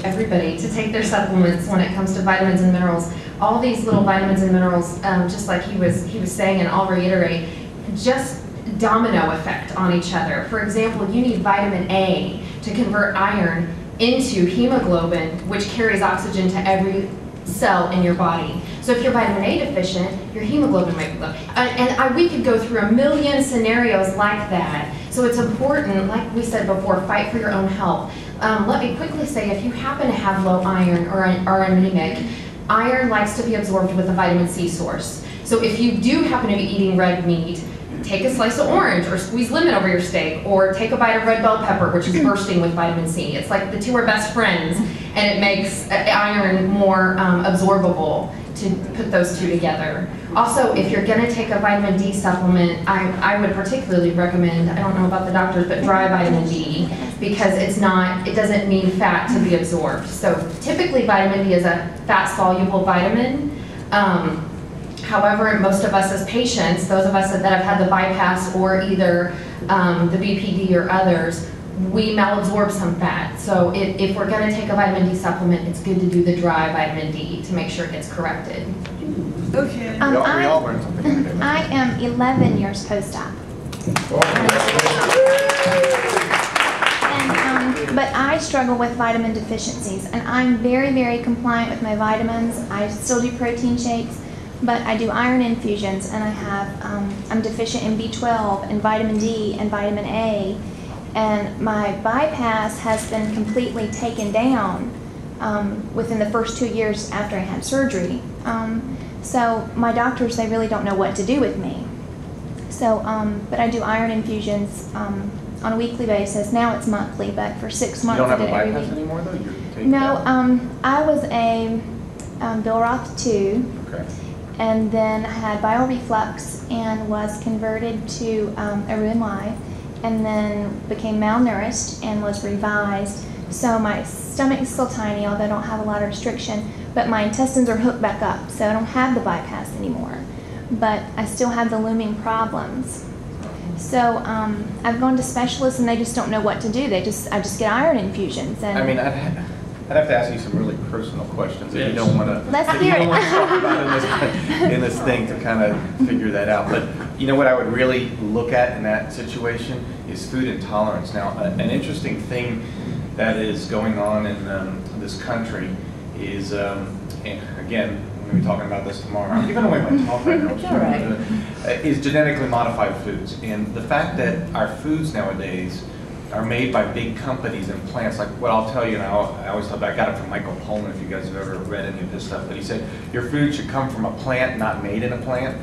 everybody to take their supplements when it comes to vitamins and minerals. All these little vitamins and minerals, just like he was saying, and I'll reiterate, just domino effect on each other. For example, you need vitamin A to convert iron into hemoglobin, which carries oxygen to every cell in your body. So if you're vitamin A deficient, your hemoglobin might be low. We could go through a million scenarios like that. So it's important, like we said before, fight for your own health. Let me quickly say, if you happen to have low iron or are anemic, iron likes to be absorbed with a vitamin C source. So if you do happen to be eating red meat, take a slice of orange or squeeze lemon over your steak, or take a bite of red bell pepper, which is bursting with vitamin C. It's like the two are best friends, and it makes iron more absorbable to put those two together. Also, if you're gonna take a vitamin D supplement, I would particularly recommend, I don't know about the doctors, but dry vitamin D, because it doesn't need fat to be absorbed. So typically vitamin D is a fat-soluble vitamin. However, most of us as patients, those of us that have had the bypass or either the BPD or others, we malabsorb some fat. So if we're going to take a vitamin D supplement, it's good to do the dry vitamin D to make sure it gets corrected. Okay. We all learned something today. I am 11 years post-op. But I struggle with vitamin deficiencies, and I'm very, very compliant with my vitamins. I still do protein shakes, but I do iron infusions, and I'm deficient in B12 and vitamin D and vitamin A, and my bypass has been completely taken down within the first 2 years after I had surgery. So my doctors, they really don't know what to do with me. So, but I do iron infusions on a weekly basis. Now it's monthly, but for 6 months You don't have I a did it every bypass week. anymore, though? You're taking No, that? I was a Billroth 2, Okay. and then I had bile reflux and was converted to a Roux-en-Y, and then became malnourished and was revised. So my stomach is still tiny, although I don't have a lot of restriction, but my intestines are hooked back up, so I don't have the bypass anymore. But I still have the looming problems. So I've gone to specialists, and they just don't know what to do. I just get iron infusions. And I mean, I'd have to ask you some really personal questions that you don't want to. Let's you hear don't it. want to talk about in this thing to kind of figure that out. But you know what I would really look at in that situation is food intolerance. Now, an interesting thing that is going on in this country is, and again, we're going to be talking about this tomorrow. I'm giving away my talk right now. All right. Is genetically modified foods, and the fact that our foods nowadays are made by big companies and plants. Like what I'll tell you now, I always thought I got it from Michael Pollan, if you guys have ever read any of his stuff, but he said your food should come from a plant, not made in a plant.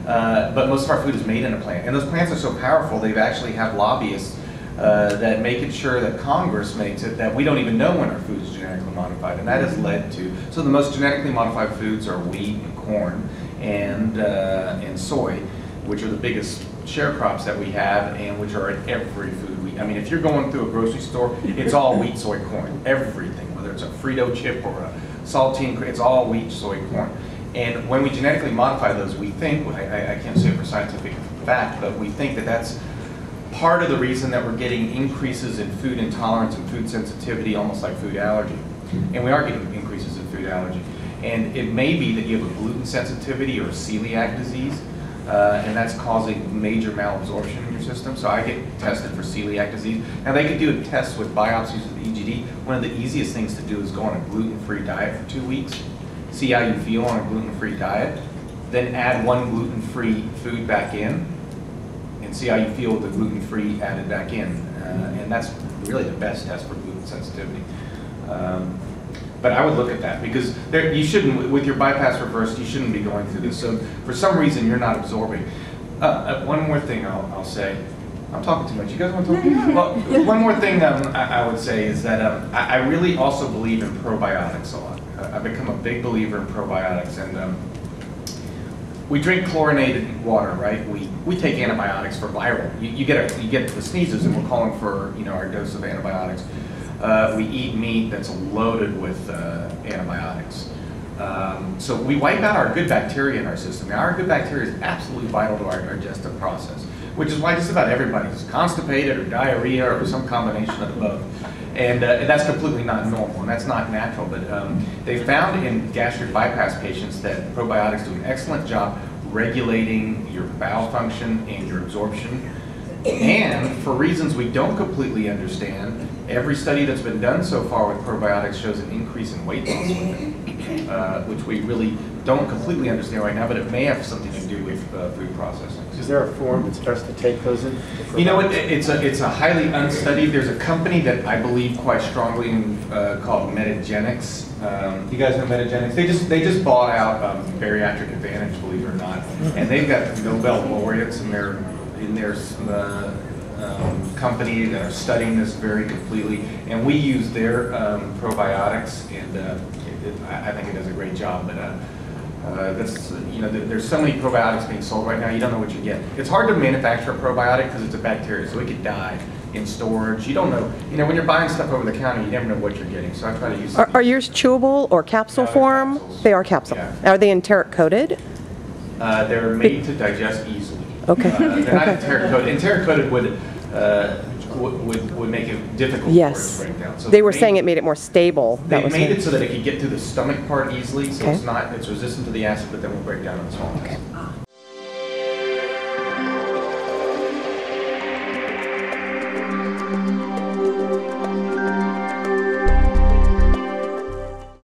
But most of our food is made in a plant, and those plants are so powerful they've actually have lobbyists that make it sure that Congress makes it that we don't even know when our food is genetically modified, and that has led to, so the most genetically modified foods are wheat and corn and soy, which are the biggest sharecrops that we have, and which are in every food. I mean, if you're going through a grocery store, it's all wheat, soy, corn, everything, whether it's a Frito chip or a saltine, it's all wheat, soy, corn. And when we genetically modify those, we think, I can't say it for scientific fact, but we think that that's part of the reason that we're getting increases in food intolerance and food sensitivity, almost like food allergy. And we are getting increases in food allergy. And it may be that you have a gluten sensitivity or a celiac disease, and that's causing major malabsorption in your system. So I get tested for celiac disease. Now they could do a test with biopsies with EGD. One of the easiest things to do is go on a gluten-free diet for 2 weeks, see how you feel on a gluten-free diet, then add one gluten-free food back in, and see how you feel with the gluten-free added back in. And that's really the best test for gluten sensitivity. But I would look at that, because you shouldn't, with your bypass reversed, you shouldn't be going through this. So for some reason, you're not absorbing. One more thing I'll say. I'm talking too much. You guys want to talk? Well, one more thing I would say is that I really also believe in probiotics a lot. I've become a big believer in probiotics, and we drink chlorinated water, right? We take antibiotics for viral. You get the sneezes, and we're calling for our dose of antibiotics. We eat meat that's loaded with antibiotics. So we wipe out our good bacteria in our system. Now, our good bacteria is absolutely vital to our digestive process, which is why just about everybody is constipated or diarrhea or some combination of the both. And that's completely not normal, and that's not natural. But they found in gastric bypass patients that probiotics do an excellent job regulating your bowel function and your absorption. And for reasons we don't completely understand, every study that's been done so far with probiotics shows an increase in weight loss with it, which we really don't completely understand right now, but it may have something to do with food processing. Is there a form that's best to take those in? You know, it's a highly unstudied. There's a company that I believe quite strongly in called Metagenics. You guys know Metagenics? They just bought out Bariatric Advantage, believe it or not, and they've got Nobel laureates in their company that are studying this very completely, and we use their probiotics, and I think it does a great job. But that's, you know, there's so many probiotics being sold right now, you don't know what you get. It's hard to manufacture a probiotic because it's a bacteria, so it could die in storage. You don't know, you know, when you're buying stuff over the counter, you never know what you're getting. So I try to use. Are yours chewable or capsule No, they're form? capsules. They are capsule. Yeah. Are they enteric coated? They're made to digest easily. Okay. They're not Okay. enteric coated. Enteric coated would make it difficult Yes. for it to break down. So They were made- saying it made it more stable. They That was made it. it so that it could get through the stomach part easily, so Okay. it's resistant to the acid, but then will break down in the small intestine.